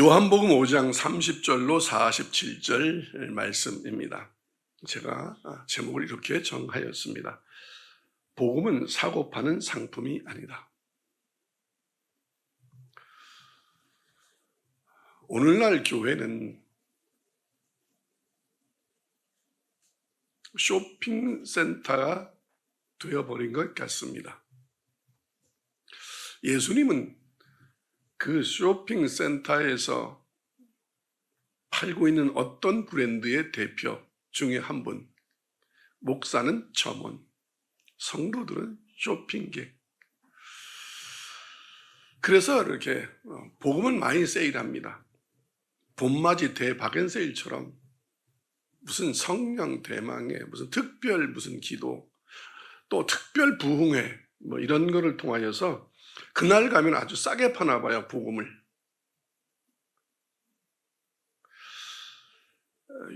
요한복음 5장 30절로 47절 말씀입니다. 제가 제목을 이렇게 정하였습니다. 복음은 사고 파는 상품이 아니다. 오늘날 교회는 쇼핑센터가 되어버린 것 같습니다. 예수님은 그 쇼핑센터에서 팔고 있는 어떤 브랜드의 대표 중에 한 분, 목사는 점원, 성도들은 쇼핑객. 그래서 이렇게 복음은 많이 세일합니다. 봄맞이 대박앤세일처럼 무슨 성령 대망회, 무슨 특별 무슨 기도, 또 특별 부흥회 뭐 이런 거를 통하여서 그날 가면 아주 싸게 파나 봐요, 복음을.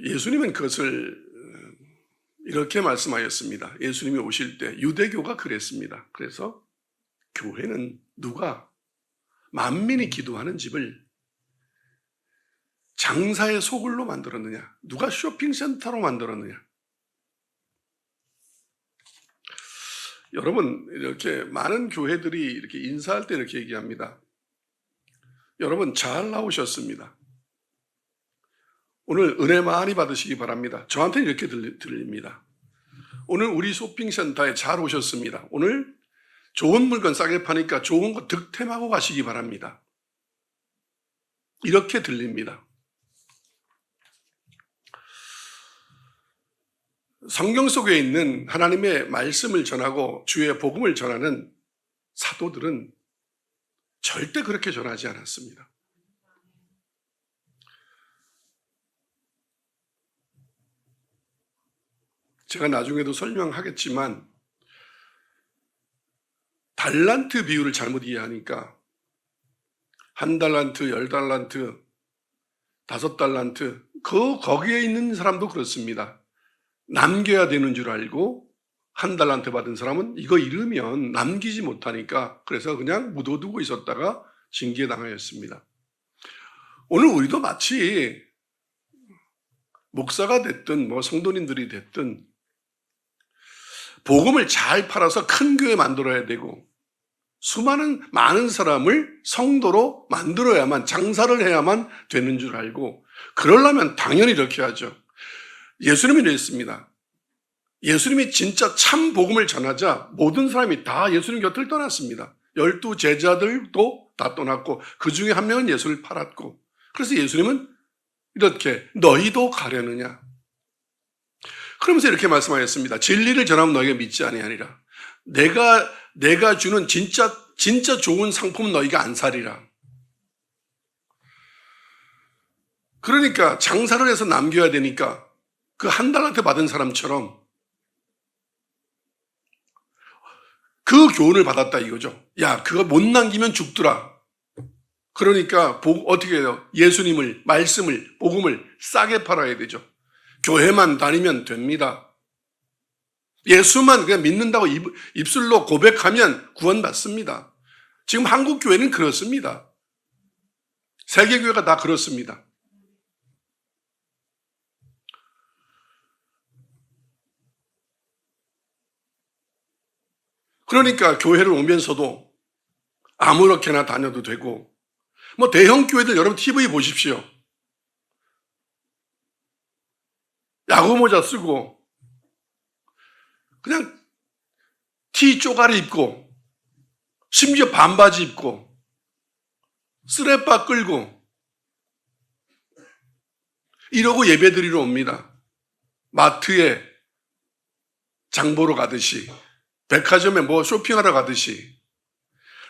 예수님은 그것을 이렇게 말씀하였습니다. 예수님이 오실 때 유대교가 그랬습니다. 그래서 교회는 누가 만민이 기도하는 집을 장사의 소굴로 만들었느냐? 누가 쇼핑센터로 만들었느냐? 여러분, 이렇게 많은 교회들이 이렇게 인사할 때 이렇게 얘기합니다. 여러분, 잘 나오셨습니다. 오늘 은혜 많이 받으시기 바랍니다. 저한테는 이렇게 들립니다. 오늘 우리 쇼핑센터에 잘 오셨습니다. 오늘 좋은 물건 싸게 파니까 좋은 거 득템하고 가시기 바랍니다. 이렇게 들립니다. 성경 속에 있는 하나님의 말씀을 전하고 주의 복음을 전하는 사도들은 절대 그렇게 전하지 않았습니다. 제가 나중에도 설명하겠지만 달란트 비율을 잘못 이해하니까 1달란트, 10달란트, 5달란트 거기에 있는 사람도 그렇습니다. 남겨야 되는 줄 알고 1달란트 받은 사람은 이거 잃으면 남기지 못하니까 그래서 그냥 묻어두고 있었다가 징계당하였습니다. 오늘 우리도 마치 목사가 됐든 뭐 성도님들이 됐든 복음을 잘 팔아서 큰 교회 만들어야 되고 많은 사람을 성도로 만들어야만, 장사를 해야만 되는 줄 알고 그러려면 당연히 이렇게 하죠. 예수님이 이랬습니다. 예수님이 진짜 참 복음을 전하자 모든 사람이 다 예수님 곁을 떠났습니다. 12 제자들도 다 떠났고 그 중에 한 명은 예수를 팔았고 그래서 예수님은 이렇게 너희도 가려느냐? 그러면서 이렇게 말씀하셨습니다. 진리를 전하면 너희가 믿지 아니하리라. 내가 주는 진짜 좋은 상품은 너희가 안 사리라. 그러니까 장사를 해서 남겨야 되니까 그 1달란트 받은 사람처럼 그 교훈을 받았다 이거죠. 야, 그거 못 남기면 죽더라. 그러니까 어떻게 해요? 예수님을, 말씀을, 복음을 싸게 팔아야 되죠. 교회만 다니면 됩니다. 예수만 그냥 믿는다고 입술로 고백하면 구원받습니다. 지금 한국 교회는 그렇습니다. 세계 교회가 다 그렇습니다. 그러니까 교회를 오면서도 아무렇게나 다녀도 되고 뭐 대형 교회들 여러분 TV 보십시오. 야구 모자 쓰고 그냥 티 쪼가리 입고 심지어 반바지 입고 쓰레빠 끌고 이러고 예배드리러 옵니다. 마트에 장 보러 가듯이 백화점에 뭐 쇼핑하러 가듯이.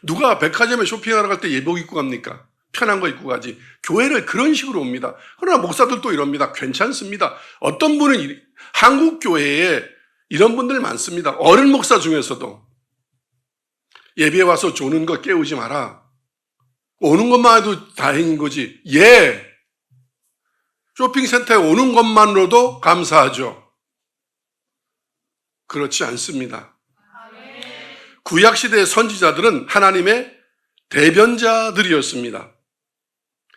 누가 백화점에 쇼핑하러 갈 때 예복 입고 갑니까? 편한 거 입고 가지. 교회를 그런 식으로 옵니다. 그러나 목사들도 이럽니다. 괜찮습니다. 어떤 분은 한국 교회에 이런 분들 많습니다. 어른 목사 중에서도 예배에 와서 조는 거 깨우지 마라. 오는 것만 해도 다행인 거지. 쇼핑센터에 오는 것만으로도 감사하죠. 그렇지 않습니다. 구약시대의 선지자들은 하나님의 대변자들이었습니다.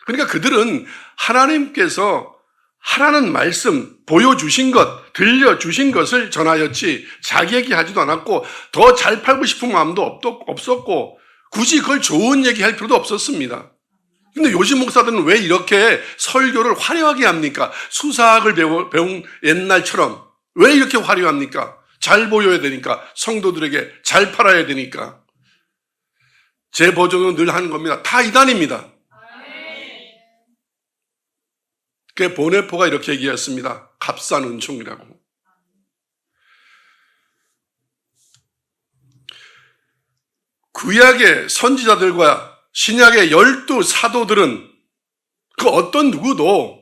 그러니까 그들은 하나님께서 하라는 말씀, 보여주신 것, 들려주신 것을 전하였지 자기 얘기하지도 않았고 더 잘 팔고 싶은 마음도 없었고 굳이 그걸 좋은 얘기할 필요도 없었습니다. 근데 요즘 목사들은 왜 이렇게 설교를 화려하게 합니까? 수사학을 배운 옛날처럼 왜 이렇게 화려합니까? 잘 보여야 되니까, 성도들에게 잘 팔아야 되니까. 제 버전은 늘 하는 겁니다. 다 이단입니다. 그 보네포가 이렇게 얘기했습니다. 값싼 은총이라고. 구약의 선지자들과 신약의 12 사도들은 그 어떤 누구도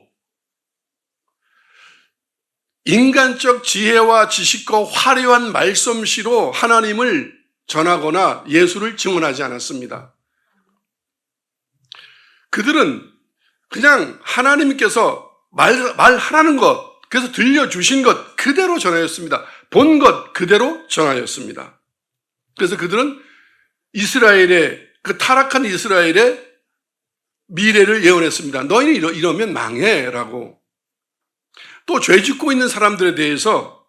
인간적 지혜와 지식과 화려한 말솜씨로 하나님을 전하거나 예수를 증언하지 않았습니다. 그들은 그냥 하나님께서 말하라는 것, 그래서 들려주신 것 그대로 전하였습니다. 본 것 그대로 전하였습니다. 그래서 그들은 이스라엘의, 그 타락한 이스라엘의 미래를 예언했습니다. 너희는 이러면 망해 라고. 또 죄 짓고 있는 사람들에 대해서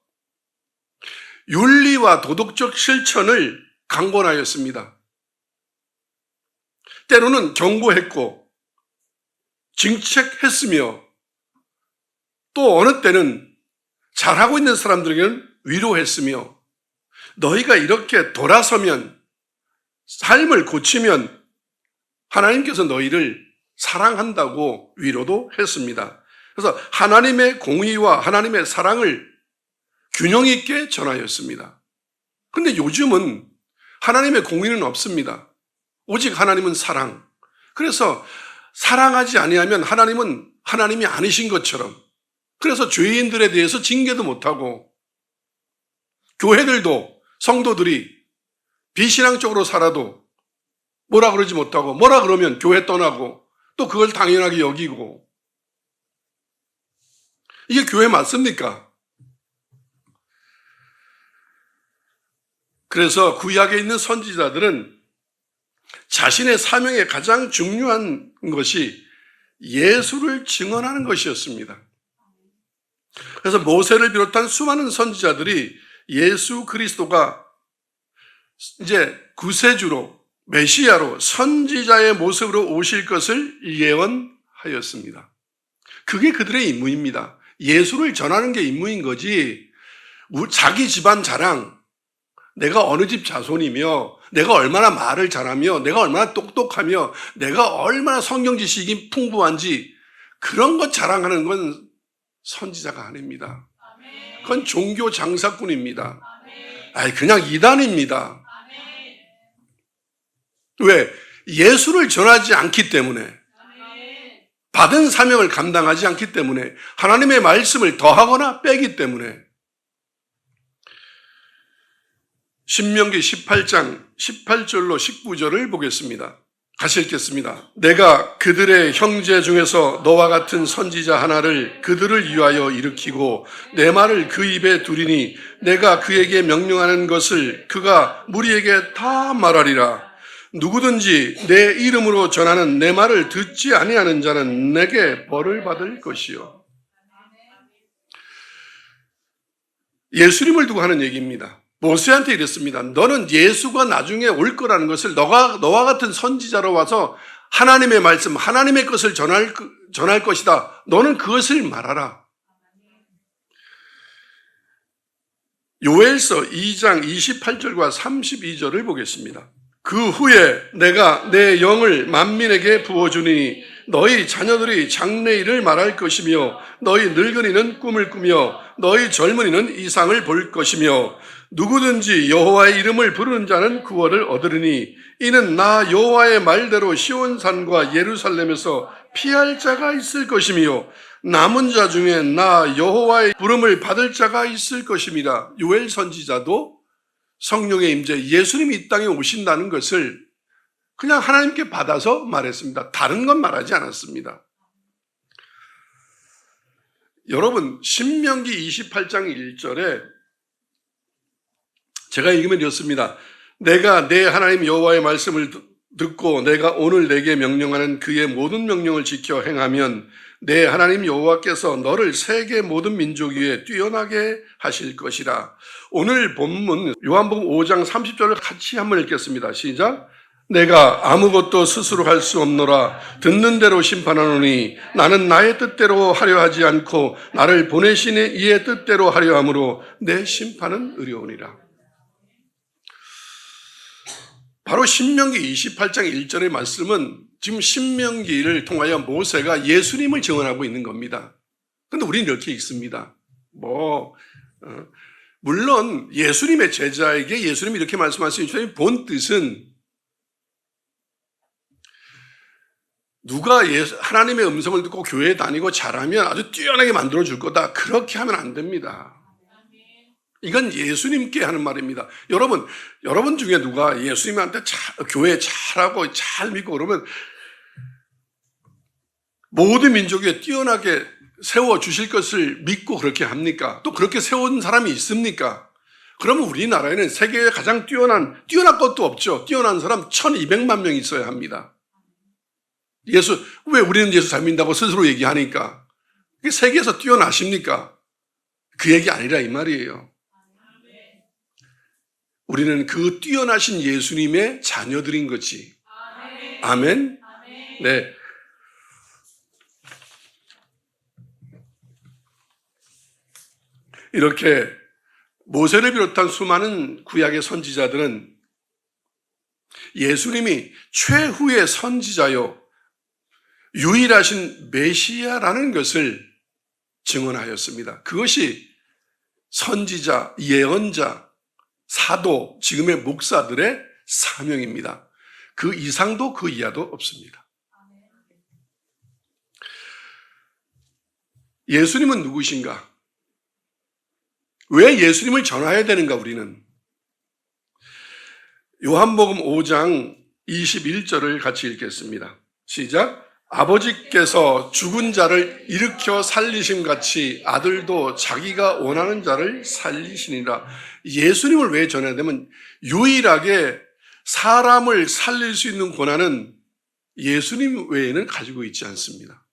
윤리와 도덕적 실천을 강권하였습니다. 때로는 경고했고 징책했으며 또 어느 때는 잘하고 있는 사람들에게는 위로했으며 너희가 이렇게 돌아서면 삶을 고치면 하나님께서 너희를 사랑한다고 위로도 했습니다. 그래서 하나님의 공의와 하나님의 사랑을 균형 있게 전하였습니다. 그런데 요즘은 하나님의 공의는 없습니다. 오직 하나님은 사랑. 그래서 사랑하지 아니하면 하나님은 하나님이 아니신 것처럼, 그래서 죄인들에 대해서 징계도 못하고 교회들도 성도들이 비신앙적으로 살아도 뭐라 그러지 못하고 뭐라 그러면 교회 떠나고 또 그걸 당연하게 여기고, 이게 교회 맞습니까? 그래서 구약에 있는 선지자들은 자신의 사명의 가장 중요한 것이 예수를 증언하는 것이었습니다. 그래서 모세를 비롯한 수많은 선지자들이 예수 그리스도가 이제 구세주로, 메시아로, 선지자의 모습으로 오실 것을 예언하였습니다. 그게 그들의 임무입니다. 예수를 전하는 게 임무인 거지, 자기 집안 자랑, 내가 어느 집 자손이며 내가 얼마나 말을 잘하며 내가 얼마나 똑똑하며 내가 얼마나 성경 지식이 풍부한지 그런 것 자랑하는 건 선지자가 아닙니다. 그건 종교 장사꾼입니다. 그냥 이단입니다. 왜? 예수를 전하지 않기 때문에, 받은 사명을 감당하지 않기 때문에, 하나님의 말씀을 더하거나 빼기 때문에. 신명기 18장 18절로 19절을 보겠습니다. 같이 읽겠습니다. 내가 그들의 형제 중에서 너와 같은 선지자 하나를 그들을 위하여 일으키고 내 말을 그 입에 두리니 내가 그에게 명령하는 것을 그가 무리에게 다 말하리라. 누구든지 내 이름으로 전하는 내 말을 듣지 아니하는 자는 내게 벌을 받을 것이요. 예수님을 두고 하는 얘기입니다. 모세한테 이랬습니다. 너는 예수가 나중에 올 거라는 것을 너와 같은 선지자로 와서 하나님의 말씀, 하나님의 것을 전할 것이다. 너는 그것을 말하라. 요엘서 2장 28절과 32절을 보겠습니다. 그 후에 내가 내 영을 만민에게 부어주니 너희 자녀들이 장래일을 말할 것이며 너희 늙은이는 꿈을 꾸며 너희 젊은이는 이상을 볼 것이며 누구든지 여호와의 이름을 부르는 자는 구원을 얻으리니 이는 나 여호와의 말대로 시온산과 예루살렘에서 피할 자가 있을 것이며 남은 자 중에 나 여호와의 부름을 받을 자가 있을 것입니다. 요엘 선지자도 성령의 임재, 예수님이 이 땅에 오신다는 것을 그냥 하나님께 받아서 말했습니다. 다른 건 말하지 않았습니다. 여러분, 신명기 28장 1절에 제가 읽으면 이렇습니다. 내가 내 하나님 여호와의 말씀을 듣고 내가 오늘 내게 명령하는 그의 모든 명령을 지켜 행하면 내 하나님 여호와께서 너를 세계 모든 민족 위에 뛰어나게 하실 것이라. 오늘 본문 요한복음 5장 30절을 같이 한번 읽겠습니다. 시작. 내가 아무것도 스스로 할 수 없노라. 듣는 대로 심판하노니 나는 나의 뜻대로 하려 하지 않고 나를 보내신 이의 뜻대로 하려 함으로 내 심판은 의로우니라. 바로 신명기 28장 1절의 말씀은 지금 신명기를 통하여 모세가 예수님을 증언하고 있는 겁니다. 그런데 우리는 이렇게 읽습니다. 물론 예수님의 제자에게 예수님이 이렇게 말씀하신 본 뜻은 누가 하나님의 음성을 듣고 교회에 다니고 잘하면 아주 뛰어나게 만들어줄 거다. 그렇게 하면 안 됩니다. 이건 예수님께 하는 말입니다. 여러분 중에 누가 예수님한테 교회 잘하고 잘 믿고 그러면 모든 민족 위에 뛰어나게 세워주실 것을 믿고 그렇게 합니까? 또 그렇게 세운 사람이 있습니까? 그러면 우리나라에는 세계에 가장 뛰어난 것도 없죠. 뛰어난 사람 1200만 명 있어야 합니다. 왜 우리는 예수 잘 믿는다고 스스로 얘기하니까? 세계에서 뛰어나십니까? 그 얘기 아니라 이 말이에요. 우리는 그 뛰어나신 예수님의 자녀들인 거지. 아멘? 네. 이렇게 모세를 비롯한 수많은 구약의 선지자들은 예수님이 최후의 선지자요 유일하신 메시아라는 것을 증언하였습니다. 그것이 선지자, 예언자, 사도, 지금의 목사들의 사명입니다. 그 이상도 그 이하도 없습니다. 예수님은 누구신가? 왜 예수님을 전해야 되는가 우리는? 요한복음 5장 21절을 같이 읽겠습니다. 시작. 아버지께서 죽은 자를 일으켜 살리심같이 아들도 자기가 원하는 자를 살리시니라. 예수님을 왜 전해야 되면 유일하게 사람을 살릴 수 있는 권한은 예수님 외에는 가지고 있지 않습니다.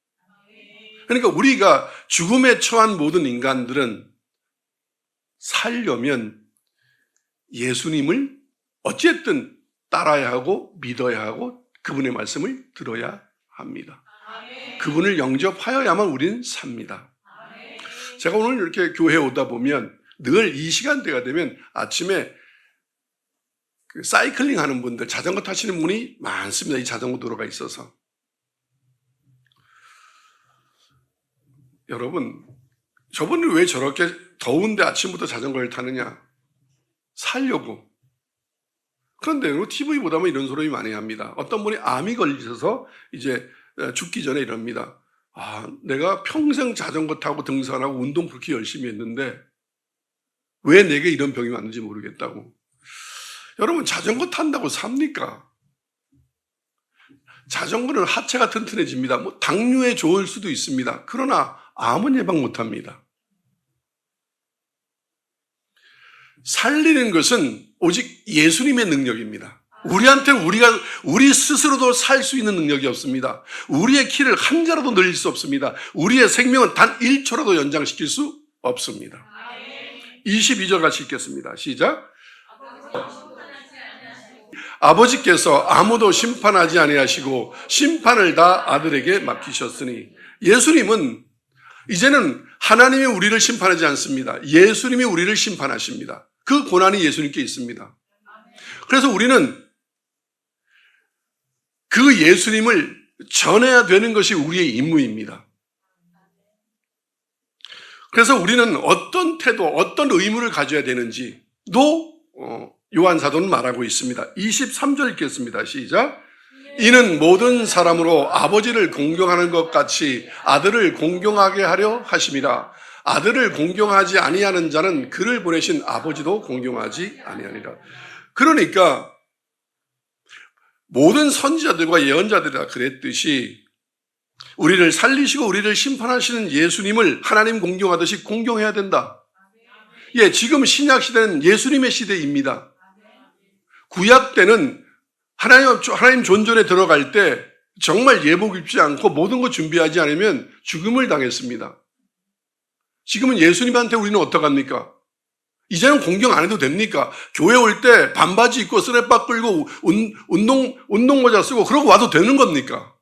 그러니까 우리가 죽음에 처한 모든 인간들은 살려면 예수님을 어쨌든 따라야 하고 믿어야 하고 그분의 말씀을 들어야 합니다. 그분을 영접하여야만 우리는 삽니다. 제가 오늘 이렇게 교회에 오다 보면 늘 이 시간대가 되면 아침에 사이클링 하는 분들, 자전거 타시는 분이 많습니다. 이 자전거 도로가 있어서. 여러분, 저분은 왜 저렇게 더운데 아침부터 자전거를 타느냐? 살려고. 그런데 TV 보다 보면 이런 소리 많이 합니다. 어떤 분이 암이 걸리셔서 이제 죽기 전에 이럽니다. 내가 평생 자전거 타고 등산하고 운동 그렇게 열심히 했는데 왜 내게 이런 병이 왔는지 모르겠다고. 여러분, 자전거 탄다고 삽니까? 자전거는 하체가 튼튼해집니다. 당뇨에 좋을 수도 있습니다. 그러나 암은 예방 못합니다. 살리는 것은 오직 예수님의 능력입니다. 우리한테는 우리 스스로도 살 수 있는 능력이 없습니다. 우리의 키를 한 자라도 늘릴 수 없습니다. 우리의 생명은 단 1초라도 연장시킬 수 없습니다. 22절 같이 읽겠습니다. 시작. 아버지께서 아무도 심판하지 아니하시고 심판을 다 아들에게 맡기셨으니, 예수님은 이제는 하나님이 우리를 심판하지 않습니다. 예수님이 우리를 심판하십니다. 그 권한이 예수님께 있습니다. 그래서 우리는 그 예수님을 전해야 되는 것이 우리의 임무입니다. 그래서 우리는 어떤 태도, 어떤 의무를 가져야 되는지도 요한 사도는 말하고 있습니다. 23절 읽겠습니다. 시작. 이는 모든 사람으로 아버지를 공경하는 것 같이 아들을 공경하게 하려 하심이라. 아들을 공경하지 아니하는 자는 그를 보내신 아버지도 공경하지 아니하니라. 그러니까 모든 선지자들과 예언자들이 다 그랬듯이 우리를 살리시고 우리를 심판하시는 예수님을 하나님 공경하듯이 공경해야 된다. 지금 신약 시대는 예수님의 시대입니다. 구약 때는 하나님 존전에 들어갈 때 정말 예복 입지 않고 모든 거 준비하지 않으면 죽음을 당했습니다. 지금은 예수님한테 우리는 어떡합니까? 이제는 공경 안 해도 됩니까? 교회 올 때 반바지 입고 쓰레빠 끌고 운동모자 쓰고 그러고 와도 되는 겁니까?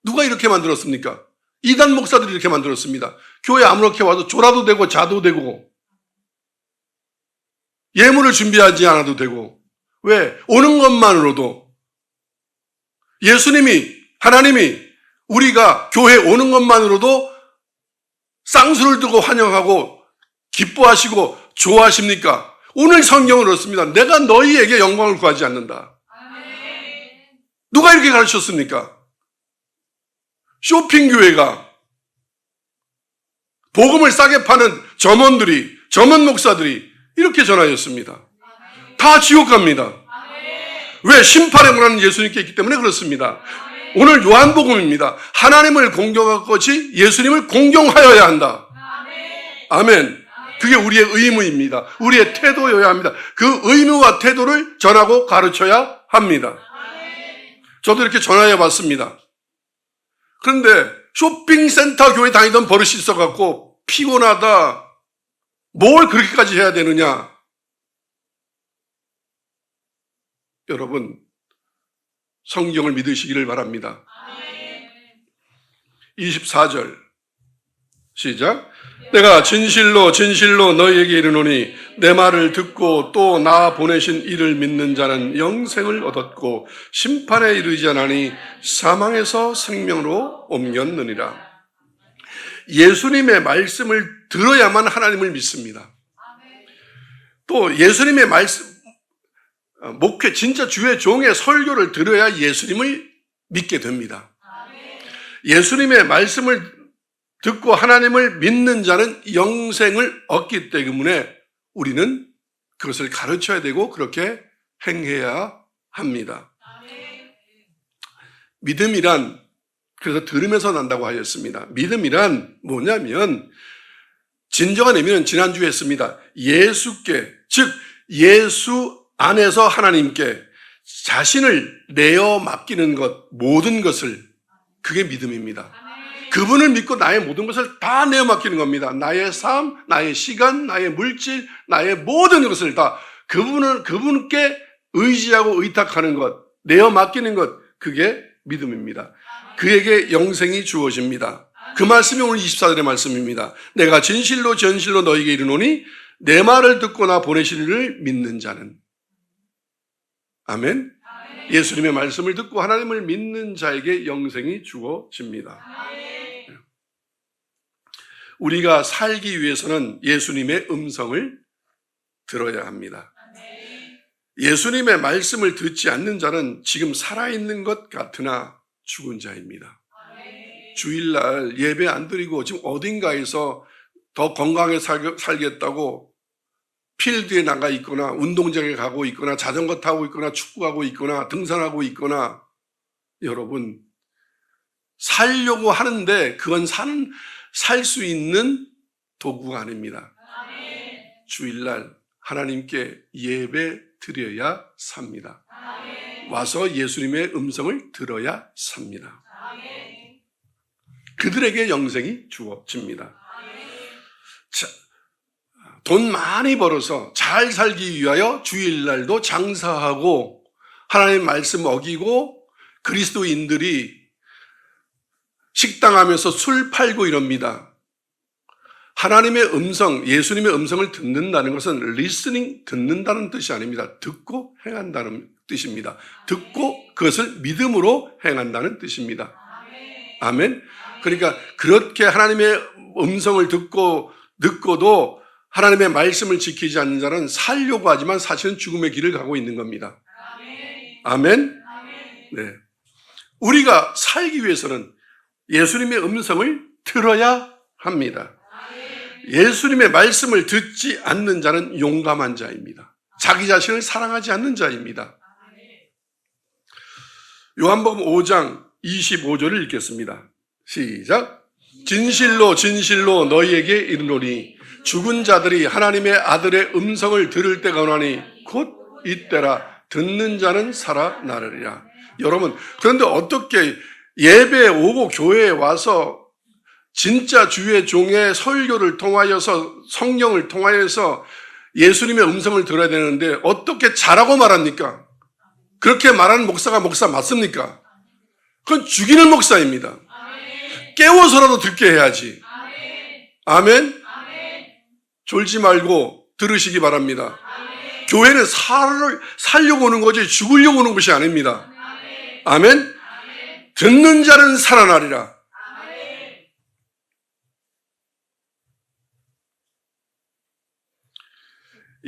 누가 이렇게 만들었습니까? 이단 목사들이 이렇게 만들었습니다. 교회 아무렇게 와도 졸아도 되고 자도 되고 예물을 준비하지 않아도 되고 왜? 오는 것만으로도 하나님이 우리가 교회 오는 것만으로도 쌍수를 두고 환영하고 기뻐하시고 좋아하십니까? 오늘 성경을 읽습니다. 내가 너희에게 영광을 구하지 않는다. 누가 이렇게 가르쳤습니까? 쇼핑교회가 복음을 싸게 파는 점원 목사들이 이렇게 전하였습니다. 다 지옥 갑니다. 왜? 심판에 원하는 예수님께 있기 때문에 그렇습니다. 오늘 요한복음입니다. 하나님을 공경할 것이 예수님을 공경하여야 한다. 아멘. 그게 우리의 의무입니다. 우리의 태도여야 합니다. 그 의무와 태도를 전하고 가르쳐야 합니다. 저도 이렇게 전화해 봤습니다. 그런데 쇼핑센터 교회 다니던 버릇이 있어갖고 피곤하다. 뭘 그렇게까지 해야 되느냐? 여러분, 성경을 믿으시기를 바랍니다. 24절 시작. 내가 진실로 너희에게 이르노니 내 말을 듣고 또 나 보내신 이를 믿는 자는 영생을 얻었고 심판에 이르지 않으니 사망에서 생명으로 옮겼느니라. 예수님의 말씀을 들어야만 하나님을 믿습니다. 또 예수님의 말씀, 목회, 진짜 주의 종의 설교를 들어야 예수님을 믿게 됩니다. 예수님의 말씀을 듣고 하나님을 믿는 자는 영생을 얻기 때문에 우리는 그것을 가르쳐야 되고 그렇게 행해야 합니다. 믿음이란, 그래서 들으면서 난다고 하였습니다. 믿음이란 뭐냐면, 진정한 의미는 지난주에 했습니다. 예수께, 즉 예수 안에서 하나님께 자신을 내어 맡기는 것, 모든 것을, 그게 믿음입니다. 그분을 믿고 나의 모든 것을 다 내어 맡기는 겁니다. 나의 삶, 나의 시간, 나의 물질, 나의 모든 것을 다 그분께 의지하고 의탁하는 것, 내어 맡기는 것, 그게 믿음입니다. 그에게 영생이 주어집니다. 그 말씀이 오늘 24절의 말씀입니다. 내가 진실로 너희에게 이르노니 내 말을 듣고 나 보내신 이를 믿는 자는. 아멘. 예수님의 말씀을 듣고 하나님을 믿는 자에게 영생이 주어집니다. 우리가 살기 위해서는 예수님의 음성을 들어야 합니다. 예수님의 말씀을 듣지 않는 자는 지금 살아있는 것 같으나 죽은 자입니다. 주일날 예배 안 드리고 지금 어딘가에서 더 건강하게 살겠다고 필드에 나가 있거나 운동장에 가고 있거나 자전거 타고 있거나 축구하고 있거나 등산하고 있거나, 여러분, 살려고 하는데 그건 살 수 있는 도구가 아닙니다. 주일날 하나님께 예배 드려야 삽니다. 와서 예수님의 음성을 들어야 삽니다. 그들에게 영생이 주어집니다. 자, 돈 많이 벌어서 잘 살기 위하여 주일날도 장사하고 하나님 말씀 어기고 그리스도인들이 식당하면서 술 팔고 이럽니다. 하나님의 음성, 예수님의 음성을 듣는다는 것은 listening, 듣는다는 뜻이 아닙니다. 듣고 행한다는 뜻입니다. 듣고 그것을 믿음으로 행한다는 뜻입니다. 아멘. 그러니까 그렇게 하나님의 음성을 듣고도 하나님의 말씀을 지키지 않는 자는 살려고 하지만 사실은 죽음의 길을 가고 있는 겁니다. 아멘. 네. 우리가 살기 위해서는 예수님의 음성을 들어야 합니다. 예수님의 말씀을 듣지 않는 자는 용감한 자입니다. 자기 자신을 사랑하지 않는 자입니다. 요한복음 5장 25절을 읽겠습니다. 시작. 진실로 너희에게 이르노니 죽은 자들이 하나님의 아들의 음성을 들을 때가 오나니 곧 이때라. 듣는 자는 살아나리라. 여러분, 그런데 어떻게 예배에 오고 교회에 와서 진짜 주의 종의 설교를 통하여서 성령을 통하여서 예수님의 음성을 들어야 되는데 어떻게 잘하고 말합니까? 그렇게 말하는 목사가 목사 맞습니까? 그건 죽이는 목사입니다. 깨워서라도 듣게 해야지. 아멘? 졸지 말고 들으시기 바랍니다. 교회는 살려고 오는 거지 죽으려고 오는 것이 아닙니다. 아멘? 듣는 자는 살아나리라.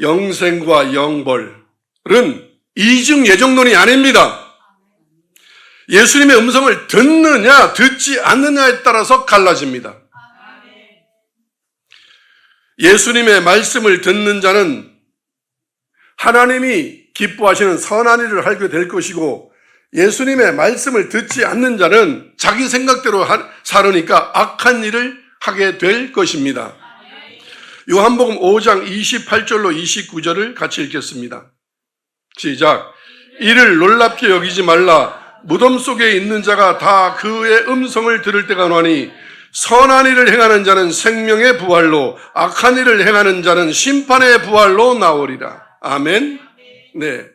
영생과 영벌은 이중 예정론이 아닙니다. 예수님의 음성을 듣느냐 듣지 않느냐에 따라서 갈라집니다. 예수님의 말씀을 듣는 자는 하나님이 기뻐하시는 선한 일을 하게 될 것이고, 예수님의 말씀을 듣지 않는 자는 자기 생각대로 살으니까 악한 일을 하게 될 것입니다. 요한복음 5장 28절로 29절을 같이 읽겠습니다. 시작. 이를 놀랍게 여기지 말라. 무덤 속에 있는 자가 다 그의 음성을 들을 때가 오나니 선한 일을 행하는 자는 생명의 부활로, 악한 일을 행하는 자는 심판의 부활로 나오리라. 아멘. 네.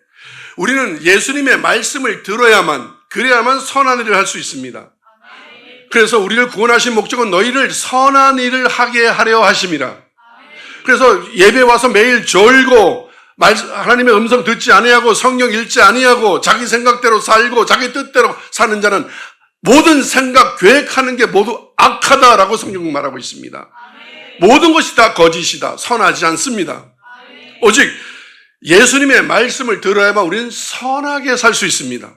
우리는 예수님의 말씀을 들어야만, 그래야만 선한 일을 할 수 있습니다. 그래서 우리를 구원하신 목적은 너희를 선한 일을 하게 하려 하심이라. 그래서 예배 와서 매일 졸고 하나님의 음성 듣지 아니하고 성령 읽지 아니하고 자기 생각대로 살고 자기 뜻대로 사는 자는 모든 생각, 계획하는 게 모두 악하다라고 성경은 말하고 있습니다. 모든 것이 다 거짓이다. 선하지 않습니다. 오직 예수님의 말씀을 들어야만 우리는 선하게 살 수 있습니다.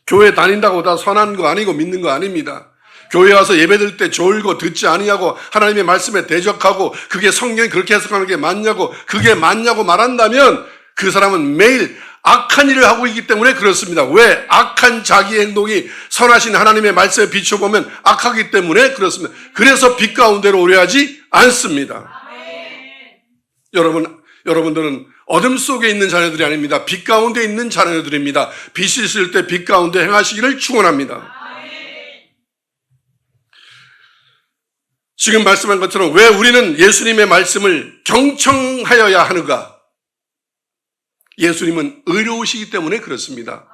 교회 다닌다고 다 선한 거 아니고 믿는 거 아닙니다. 교회 와서 예배드릴 때 졸고 듣지 아니하고 하나님의 말씀에 대적하고 그게 성경이 그렇게 해석하는 게 맞냐고, 그게 맞냐고 말한다면 그 사람은 매일 악한 일을 하고 있기 때문에 그렇습니다. 왜? 악한 자기 행동이 선하신 하나님의 말씀에 비춰보면 악하기 때문에 그렇습니다. 그래서 빛 가운데로 오려 하지 않습니다. 여러분들은 어둠 속에 있는 자녀들이 아닙니다. 빛 가운데 있는 자녀들입니다. 빛이 있을 때 빛 가운데 행하시기를 축원합니다. 지금 말씀한 것처럼 왜 우리는 예수님의 말씀을 경청하여야 하는가? 예수님은 의로우시기 때문에 그렇습니다.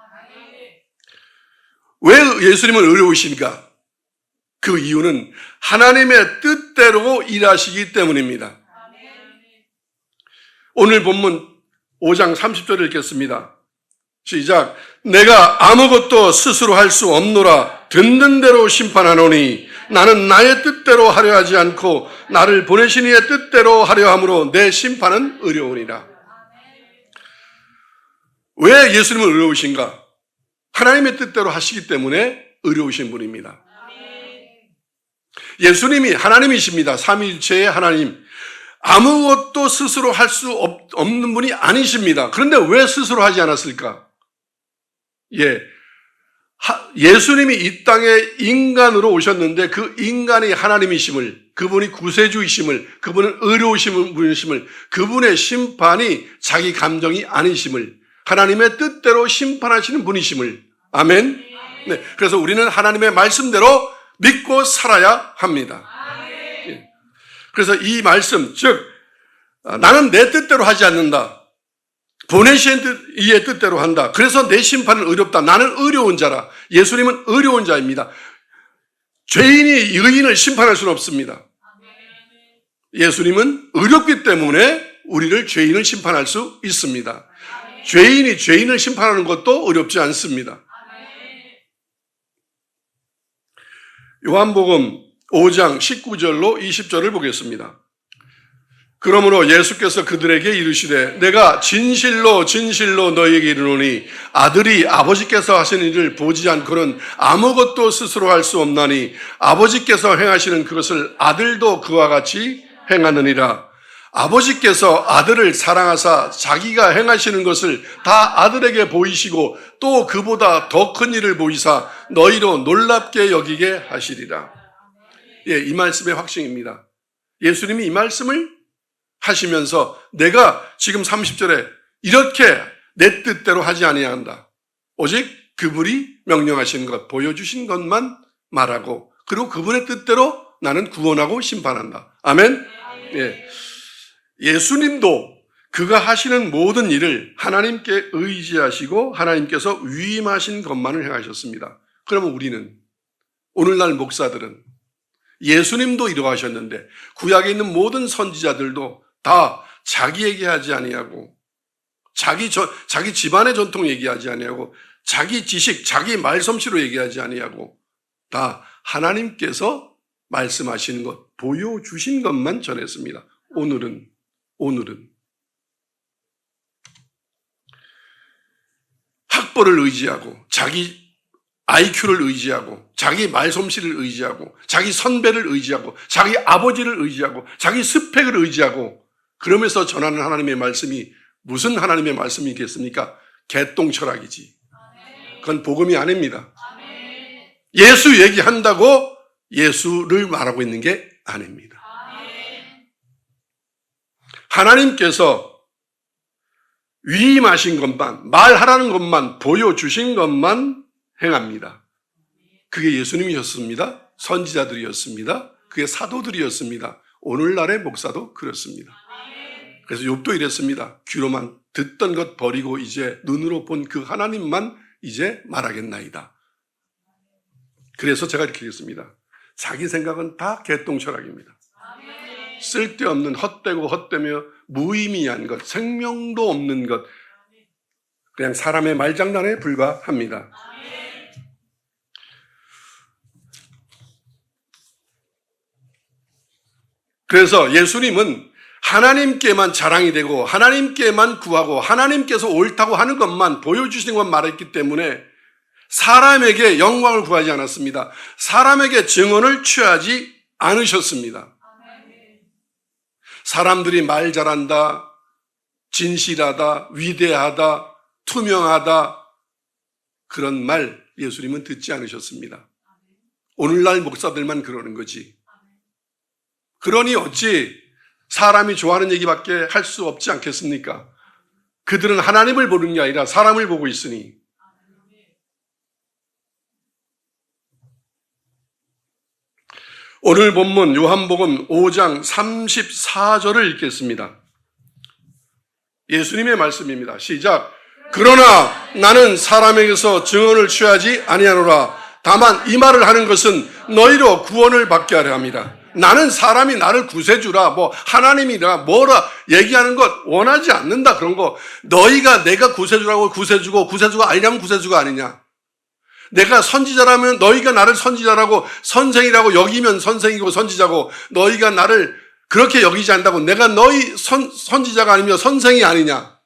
왜 예수님은 의로우신가? 그 이유는 하나님의 뜻대로 일하시기 때문입니다. 오늘 본문 5장 30절을 읽겠습니다. 시작. 내가 아무것도 스스로 할 수 없노라. 듣는 대로 심판하노니 나는 나의 뜻대로 하려 하지 않고 나를 보내신 이의 뜻대로 하려 함으로 내 심판은 의로우니라. 왜 예수님은 의로우신가? 하나님의 뜻대로 하시기 때문에 의로우신 분입니다. 예수님이 하나님이십니다. 삼위일체의 하나님. 아무것도 스스로 할 수 없는 분이 아니십니다. 그런데 왜 스스로 하지 않았을까? 예수님이 이 땅에 인간으로 오셨는데 그 인간이 하나님이심을, 그분이 구세주이심을, 그분은 의로우신 분이심을, 그분의 심판이 자기 감정이 아니심을, 하나님의 뜻대로 심판하시는 분이심을. 아멘. 네, 그래서 우리는 하나님의 말씀대로 믿고 살아야 합니다. 그래서 이 말씀, 즉 나는 내 뜻대로 하지 않는다. 보내신 이의 뜻대로 한다. 그래서 내 심판은 의롭다. 나는 의로운 자라. 예수님은 의로운 자입니다. 죄인이 의인을 심판할 수는 없습니다. 예수님은 의롭기 때문에 우리를 죄인을 심판할 수 있습니다. 죄인이 죄인을 심판하는 것도 어렵지 않습니다. 요한복음 5장 19절로 20절을 보겠습니다. 그러므로 예수께서 그들에게 이르시되 내가 진실로 진실로 너희에게 이르노니 아들이 아버지께서 하시는 일을 보지 않고는 아무것도 스스로 할 수 없나니 아버지께서 행하시는 그것을 아들도 그와 같이 행하느니라. 아버지께서 아들을 사랑하사 자기가 행하시는 것을 다 아들에게 보이시고 또 그보다 더 큰 일을 보이사 너희로 놀랍게 여기게 하시리라. 이 말씀의 확증입니다. 예수님이 이 말씀을 하시면서 내가 지금 30절에 이렇게 내 뜻대로 하지 아니한다. 오직 그분이 명령하신 것, 보여주신 것만 말하고, 그리고 그분의 뜻대로 나는 구원하고 심판한다. 아멘? 예. 예수님도 그가 하시는 모든 일을 하나님께 의지하시고 하나님께서 위임하신 것만을 행하셨습니다. 그러면 우리는, 오늘날 목사들은 예수님도 이러하셨는데 구약에 있는 모든 선지자들도 다 자기 얘기하지 아니하고 자기 집안의 전통 얘기하지 아니하고 자기 지식, 자기 말솜씨로 얘기하지 아니하고 다 하나님께서 말씀하시는 것, 보여주신 것만 전했습니다. 오늘은 학벌을 의지하고 자기 IQ를 의지하고 자기 말솜씨를 의지하고 자기 선배를 의지하고 자기 아버지를 의지하고 자기 스펙을 의지하고 그러면서 전하는 하나님의 말씀이 무슨 하나님의 말씀이겠습니까? 개똥 철학이지. 그건 복음이 아닙니다. 예수 얘기한다고 예수를 말하고 있는 게 아닙니다. 하나님께서 위임하신 것만, 말하라는 것만, 보여주신 것만 행합니다. 그게 예수님이었습니다. 선지자들이었습니다. 그게 사도들이었습니다. 오늘날의 목사도 그렇습니다. 그래서 욥도 이랬습니다. 귀로만 듣던 것 버리고 이제 눈으로 본 그 하나님만 이제 말하겠나이다. 그래서 제가 이렇게 했습니다. 자기 생각은 다 개똥철학입니다. 쓸데없는 헛되고 헛되며 무의미한 것, 생명도 없는 것, 그냥 사람의 말장난에 불과합니다. 그래서 예수님은 하나님께만 자랑이 되고 하나님께만 구하고 하나님께서 옳다고 하는 것만 보여주시는 것만 말했기 때문에 사람에게 영광을 구하지 않았습니다. 사람에게 증언을 취하지 않으셨습니다. 사람들이 말 잘한다, 진실하다, 위대하다, 투명하다, 그런 말 예수님은 듣지 않으셨습니다. 오늘날 목사들만 그러는 거지. 그러니 어찌 사람이 좋아하는 얘기밖에 할 수 없지 않겠습니까? 그들은 하나님을 보는 게 아니라 사람을 보고 있으니. 오늘 본문 요한복음 5장 34절을 읽겠습니다. 예수님의 말씀입니다. 시작. 그러나 나는 사람에게서 증언을 취하지 아니하노라. 다만 이 말을 하는 것은 너희로 구원을 받게 하려 함이라. 나는 사람이 나를 구세주라, 하나님이라, 뭐라 얘기하는 것 원하지 않는다, 그런 거. 너희가 내가 구세주라고 구세주고, 구세주가 아니라면 구세주가 아니냐. 내가 선지자라면 너희가 나를 선지자라고, 선생이라고 여기면 선생이고 선지자고, 너희가 나를 그렇게 여기지 않는다고 내가 너희 선지자가 아니면 선생이 아니냐.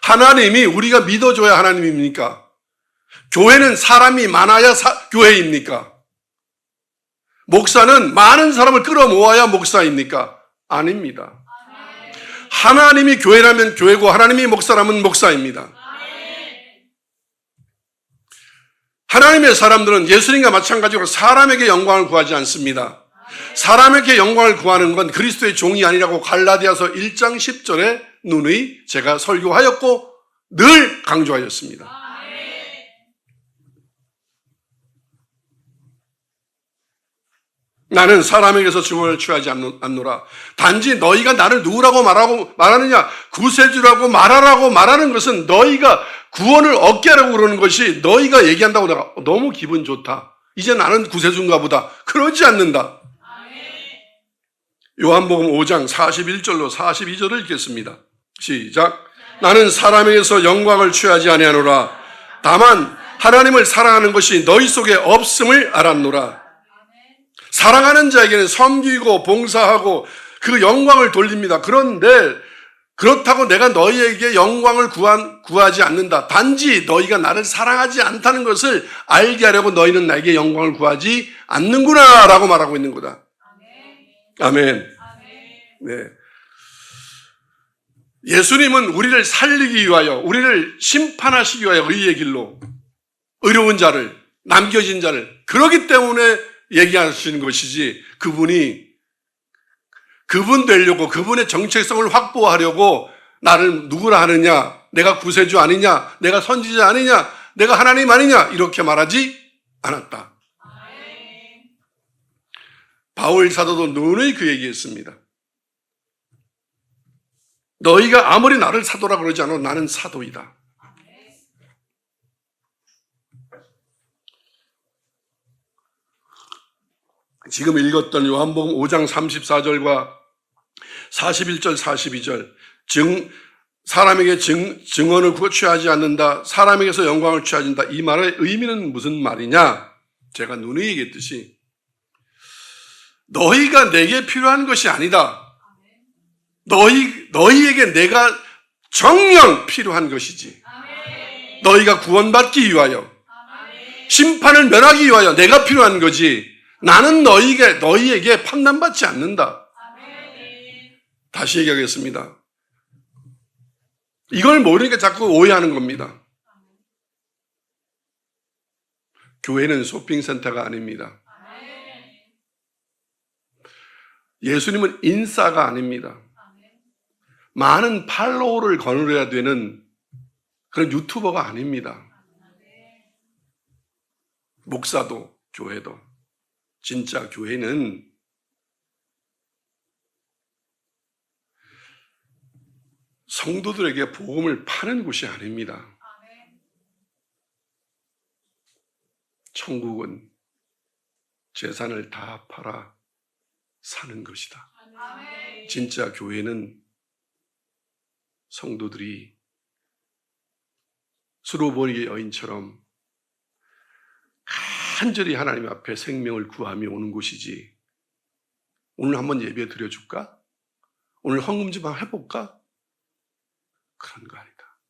하나님이 우리가 믿어줘야 하나님입니까? 교회는 사람이 많아야 교회입니까? 목사는 많은 사람을 끌어모아야 목사입니까? 아닙니다. 하나님이 교회라면 교회고 하나님이 목사라면 목사입니다. 하나님의 사람들은 예수님과 마찬가지로 사람에게 영광을 구하지 않습니다. 사람에게 영광을 구하는 건 그리스도의 종이 아니라고 갈라디아서 1장 10절에 누누이 제가 설교하였고 늘 강조하였습니다. 나는 사람에게서 증언을 취하지 않노라. 단지 너희가 나를 누구라고 말하느냐, 구세주라고 말하라고 말하는 것은 너희가 구원을 얻게 하려고 그러는 것이, 너희가 얘기한다고 내가 너무 기분 좋다, 이제 나는 구세주인가 보다, 그러지 않는다. 요한복음 5장 41절로 42절을 읽겠습니다. 시작. 나는 사람에게서 영광을 취하지 아니하노라. 다만 하나님을 사랑하는 것이 너희 속에 없음을 알았노라. 사랑하는 자에게는 섬기고 봉사하고 그 영광을 돌립니다. 그런데 그렇다고 내가 너희에게 영광을 구하지 않는다. 단지 너희가 나를 사랑하지 않다는 것을 알게 하려고 너희는 나에게 영광을 구하지 않는구나 라고 말하고 있는 거다. 아멘. 네. 예수님은 우리를 살리기 위하여, 우리를 심판하시기 위하여 의의 길로 의로운 자를, 남겨진 자를, 그러기 때문에 얘기하시는 것이지, 그분이 그분 되려고 그분의 정체성을 확보하려고 나를 누구라 하느냐, 내가 구세주 아니냐, 내가 선지자 아니냐, 내가 하나님 아니냐 이렇게 말하지 않았다. 바울 사도도 누누이 그 얘기했습니다. 너희가 아무리 나를 사도라 그러지 않아도 나는 사도이다. 지금 읽었던 요한복음 5장 34절과 41절, 42절 사람에게 증언을 취하지 않는다, 사람에게서 영광을 취하진다, 이 말의 의미는 무슨 말이냐? 제가 누누이 얘기했듯이 너희가 내게 필요한 것이 아니다. 너희에게 내가 정녕 필요한 것이지. 너희가 구원받기 위하여, 심판을 면하기 위하여 내가 필요한 거지. 나는 너희에게 판단받지 않는다. 다시 얘기하겠습니다. 이걸 모르니까 자꾸 오해하는 겁니다. 교회는 쇼핑센터가 아닙니다. 예수님은 인싸가 아닙니다. 많은 팔로워를 거느려야 되는 그런 유튜버가 아닙니다. 목사도 교회도 진짜 교회는 성도들에게 복음을 파는 곳이 아닙니다. 천국은 재산을 다 팔아 사는 것이다. 진짜 교회는 성도들이 수로보니 여인처럼 간절히 하나님 앞에 생명을 구하며 오는 곳이지. 오늘 한번 예배 드려줄까? 오늘 헌금 좀 해볼까? 그런 거 아니다.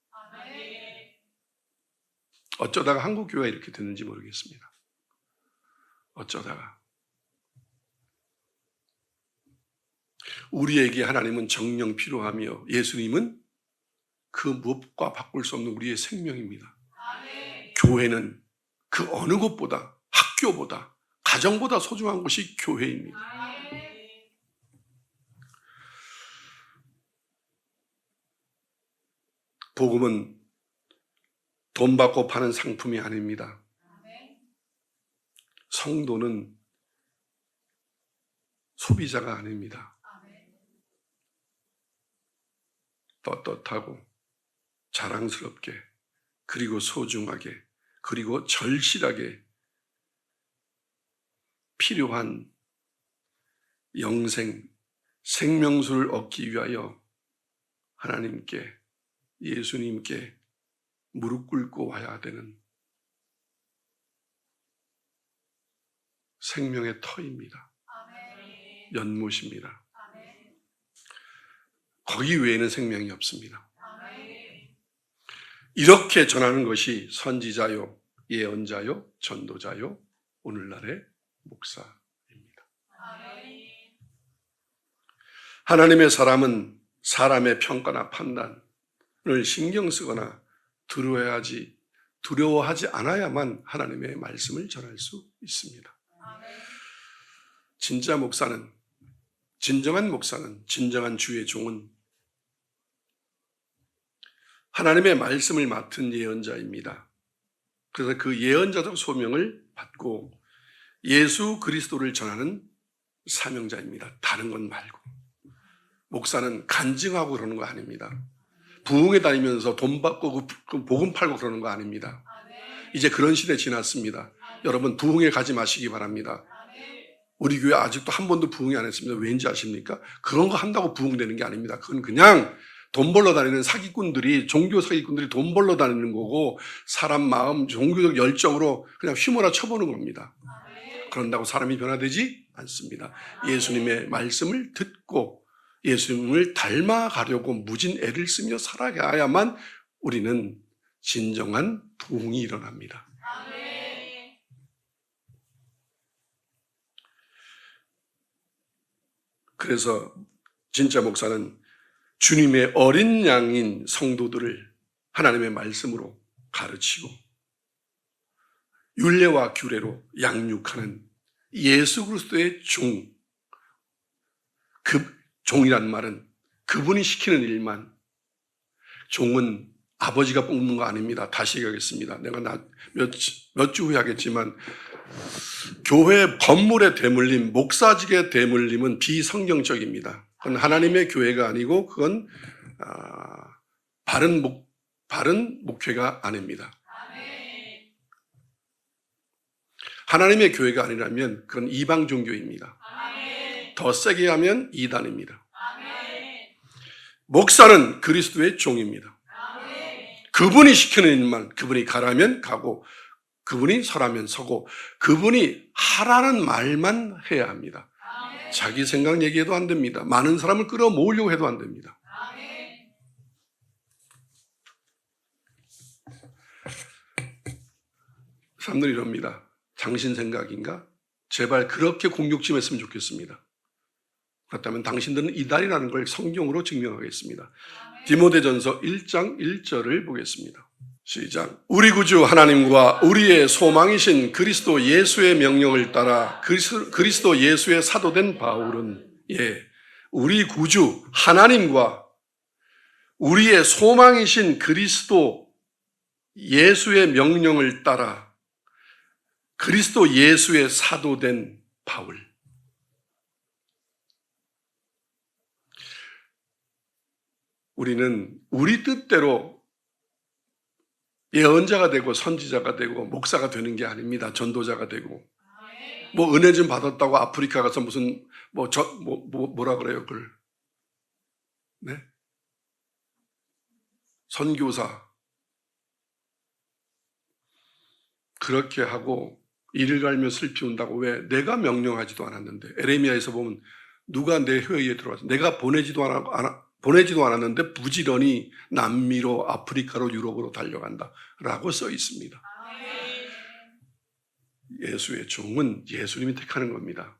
어쩌다가 한국 교회가 이렇게 됐는지 모르겠습니다. 어쩌다가. 우리에게 하나님은 정령 필요하며 예수님은 그 무엇과 바꿀 수 없는 우리의 생명입니다. 교회는 그 어느 곳보다, 학교보다, 가정보다 소중한 곳이 교회입니다. 복음은 돈 받고 파는 상품이 아닙니다. 성도는 소비자가 아닙니다. 떳떳하고 자랑스럽게, 그리고 소중하게, 그리고 절실하게 필요한 영생, 생명수를 얻기 위하여 하나님께, 예수님께 무릎 꿇고 와야 되는 생명의 터입니다. 연못입니다. 거기 외에는 생명이 없습니다. 이렇게 전하는 것이 선지자요, 예언자요, 전도자요, 오늘날의 목사입니다. 하나님의 사람은 사람의 평가나 판단을 신경 쓰거나 두려워하지 않아야만 하나님의 말씀을 전할 수 있습니다. 진정한 목사는, 진정한 주의 종은 하나님의 말씀을 맡은 예언자입니다. 그래서 그 예언자적 소명을 받고 예수 그리스도를 전하는 사명자입니다. 다른 건 말고. 목사는 간증하고 그러는 거 아닙니다. 부흥회 다니면서 돈 받고 그 복음 팔고 그러는 거 아닙니다. 이제 그런 시대 지났습니다. 여러분 부흥회 가지 마시기 바랍니다. 우리 교회 아직도 한 번도 부흥회 안 했습니다. 왠지 아십니까? 그런 거 한다고 부흥되는 게 아닙니다. 그건 그냥 돈 벌러 다니는 종교 사기꾼들이 돈 벌러 다니는 거고, 사람 마음, 종교적 열정으로 그냥 휘몰아 쳐보는 겁니다. 그런다고 사람이 변화되지 않습니다. 예수님의 말씀을 듣고 예수님을 닮아가려고 무진 애를 쓰며 살아가야만 우리는 진정한 부흥이 일어납니다. 그래서 진짜 목사는 주님의 어린 양인 성도들을 하나님의 말씀으로 가르치고 율례와 규례로 양육하는 예수 그리스도의 종, 종이란 말은 그분이 시키는 일만. 종은 아버지가 뽑는 거 아닙니다. 다시 얘기하겠습니다. 내가 몇 주 후에 하겠지만 교회 건물의 대물림, 목사직의 대물림은 비성경적입니다. 그건 하나님의 교회가 아니고 그건 바른 목회가 아닙니다. 하나님의 교회가 아니라면 그건 이방 종교입니다. 더 세게 하면 이단입니다. 목사는 그리스도의 종입니다. 그분이 시키는 일만, 그분이 가라면 가고 그분이 서라면 서고 그분이 하라는 말만 해야 합니다. 자기 생각 얘기해도 안 됩니다. 많은 사람을 끌어모으려고 해도 안 됩니다. 사람들이 이럽니다. 당신 생각인가? 제발 그렇게 공격 좀 했으면 좋겠습니다. 그렇다면 당신들은 이단이라는 걸 성경으로 증명하겠습니다. 디모데전서 1장 1절을 보겠습니다. 시작. 우리 구주 하나님과 우리의 소망이신 그리스도 예수의 명령을 따라 그리스도 예수의 사도된 바울은 우리 구주 하나님과 우리의 소망이신 그리스도 예수의 명령을 따라 그리스도 예수의 사도된 바울. 우리는 우리 뜻대로 예언자가 되고 선지자가 되고 목사가 되는 게 아닙니다. 전도자가 되고 뭐 은혜 좀 받았다고 아프리카 가서 무슨 뭐라 그래요 그걸 네? 선교사 그렇게 하고 이를 갈며 슬피 운다고 왜? 내가 명령하지도 않았는데. 에레미야에서 보면 누가 내 회의에 들어와서 내가 보내지도 않았는데 부지런히 남미로 아프리카로 유럽으로 달려간다 라고 써 있습니다. 예수의 종은 예수님이 택하는 겁니다.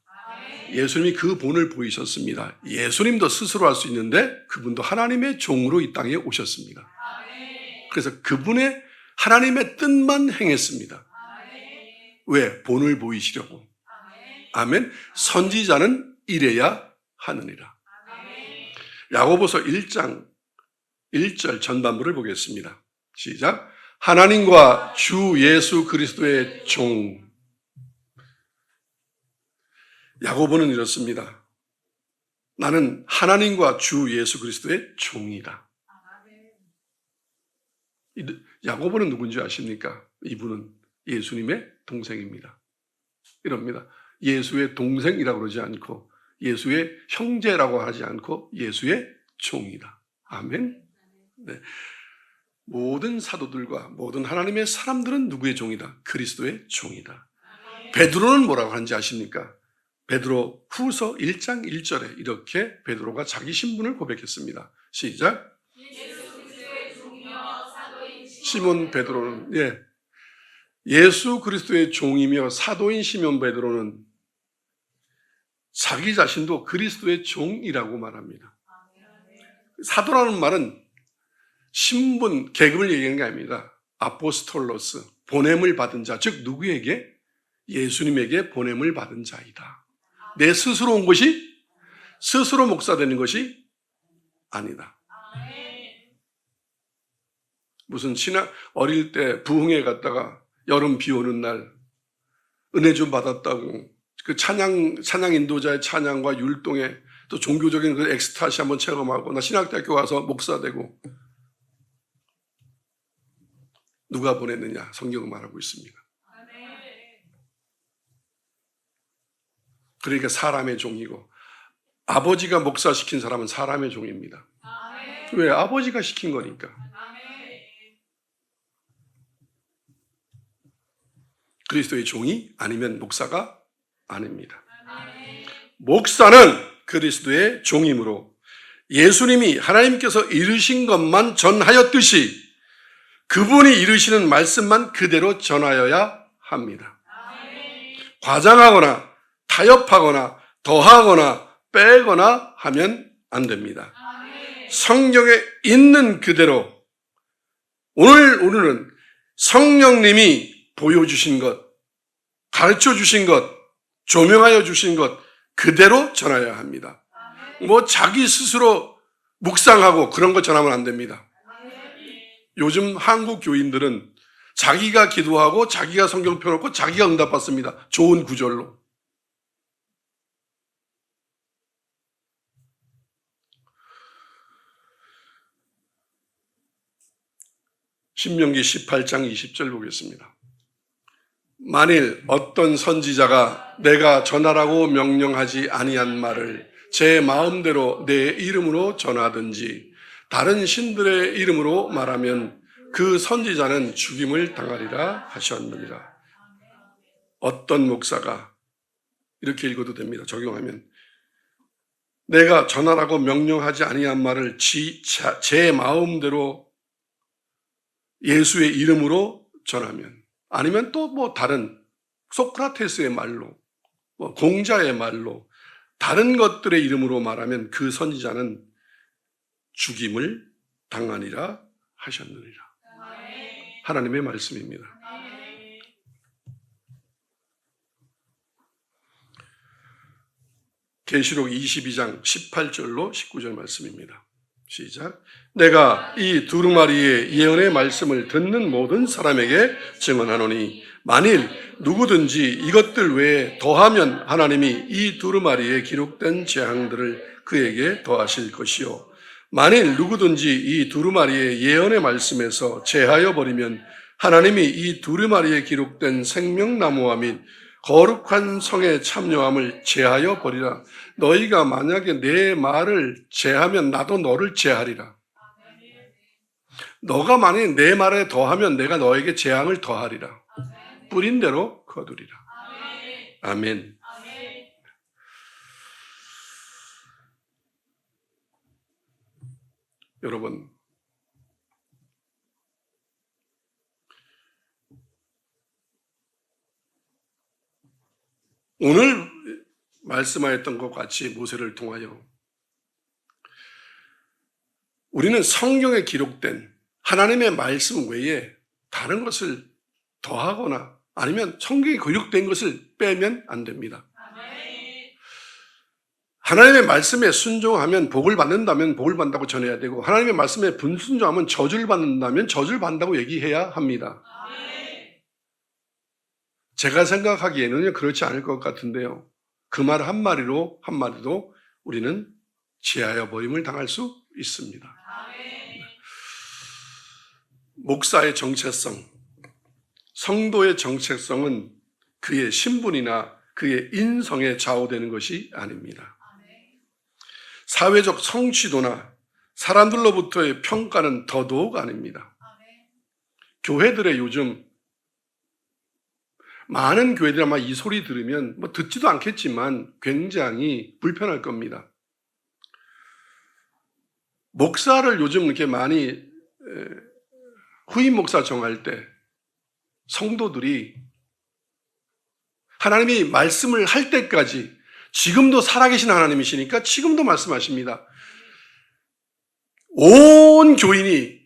예수님이 그 본을 보이셨습니다. 예수님도 스스로 할 수 있는데 그분도 하나님의 종으로 이 땅에 오셨습니다. 그래서 그분의 하나님의 뜻만 행했습니다. 왜? 본을 보이시려고. 아멘. 선지자는 이래야 하느니라. 야고보서 1장 1절 전반부를 보겠습니다. 시작. 하나님과 주 예수 그리스도의 종. 야고보는 이렇습니다. 나는 하나님과 주 예수 그리스도의 종이다. 야고보는 누군지 아십니까? 이분은 예수님의 동생입니다. 이럽니다. 예수의 동생이라고 그러지 않고 예수의 형제라고 하지 않고 예수의 종이다. 아멘. 네. 모든 사도들과 모든 하나님의 사람들은 누구의 종이다? 그리스도의 종이다. 베드로는 뭐라고 하는지 아십니까? 베드로 후서 1장 1절에 이렇게 베드로가 자기 신분을 고백했습니다. 시작. 시몬 베드로는 예수 그리스도의 종이며 사도인 시몬 베드로는 자기 자신도 그리스도의 종이라고 말합니다. 사도라는 말은 신분, 계급을 얘기하는 게 아닙니다. 아포스톨로스, 보냄을 받은 자, 즉 누구에게? 예수님에게 보냄을 받은 자이다. 내 스스로 온 것이, 스스로 목사되는 것이 아니다. 무슨 어릴 때 부흥회 갔다가 여름 비 오는 날 은혜 좀 받았다고 그 찬양 인도자의 찬양과 율동에 또 종교적인 그 엑스타시 한번 체험하고 나 신학대학교 가서 목사 되고 누가 보냈느냐? 성경은 말하고 있습니다. 그러니까 사람의 종이고 아버지가 목사시킨 사람은 사람의 종입니다. 왜? 아버지가 시킨 거니까. 그리스도의 종이 아니면 목사가 아닙니다. 목사는 그리스도의 종이므로 예수님이 하나님께서 이르신 것만 전하였듯이 그분이 이르시는 말씀만 그대로 전하여야 합니다. 과장하거나 타협하거나 더하거나 빼거나 하면 안 됩니다. 성경에 있는 그대로 오늘은 성령님이 보여주신 것, 가르쳐 주신 것, 조명하여 주신 것 그대로 전해야 합니다. 뭐 자기 스스로 묵상하고 그런 거 전하면 안 됩니다. 요즘 한국 교인들은 자기가 기도하고 자기가 성경 펴놓고 자기가 응답받습니다. 좋은 구절로. 신명기 18장 20절 보겠습니다. 만일 어떤 선지자가 내가 전하라고 명령하지 아니한 말을 제 마음대로 내 이름으로 전하든지 다른 신들의 이름으로 말하면 그 선지자는 죽임을 당하리라 하셨느니라. 어떤 목사가 이렇게 읽어도 됩니다. 적용하면 내가 전하라고 명령하지 아니한 말을 제 마음대로 예수의 이름으로 전하면, 아니면 또 뭐 다른 소크라테스의 말로, 뭐 공자의 말로 다른 것들의 이름으로 말하면 그 선지자는 죽임을 당하니라 하셨느니라. 하나님의 말씀입니다. 계시록 22장 18절로 19절 말씀입니다. 시작. 내가 이 두루마리의 예언의 말씀을 듣는 모든 사람에게 증언하노니 만일 누구든지 이것들 외에 더하면 하나님이 이 두루마리에 기록된 재앙들을 그에게 더하실 것이요 만일 누구든지 이 두루마리의 예언의 말씀에서 제하여 버리면 하나님이 이 두루마리에 기록된 생명나무와 및 거룩한 성의 참여함을 제하여 버리라. 너희가 만약에 내 말을 제하면 나도 너를 제하리라. 너가 만약에 내 말에 더하면 내가 너에게 재앙을 더하리라. 뿌린 대로 거두리라. 아멘. 여러분, 오늘 말씀하였던 것 같이 모세를 통하여 우리는 성경에 기록된 하나님의 말씀 외에 다른 것을 더하거나 아니면 성경에 기록된 것을 빼면 안 됩니다. 하나님의 말씀에 순종하면 복을 받는다면 복을 받는다고 전해야 되고, 하나님의 말씀에 불순종하면 저주를 받는다면 저주를 받는다고 얘기해야 합니다. 제가 생각하기에는 그렇지 않을 것 같은데요. 그 말 한마디도 우리는 제하여 버림을 당할 수 있습니다. 목사의 정체성, 성도의 정체성은 그의 신분이나 그의 인성에 좌우되는 것이 아닙니다. 사회적 성취도나 사람들로부터의 평가는 더더욱 아닙니다. 교회들의 요즘 많은 교회들이 아마 이 소리 들으면 뭐 듣지도 않겠지만 굉장히 불편할 겁니다. 목사를 요즘 이렇게 많이 후임 목사 정할 때 성도들이 하나님이 말씀을 할 때까지, 지금도 살아계신 하나님이시니까 지금도 말씀하십니다. 온 교인이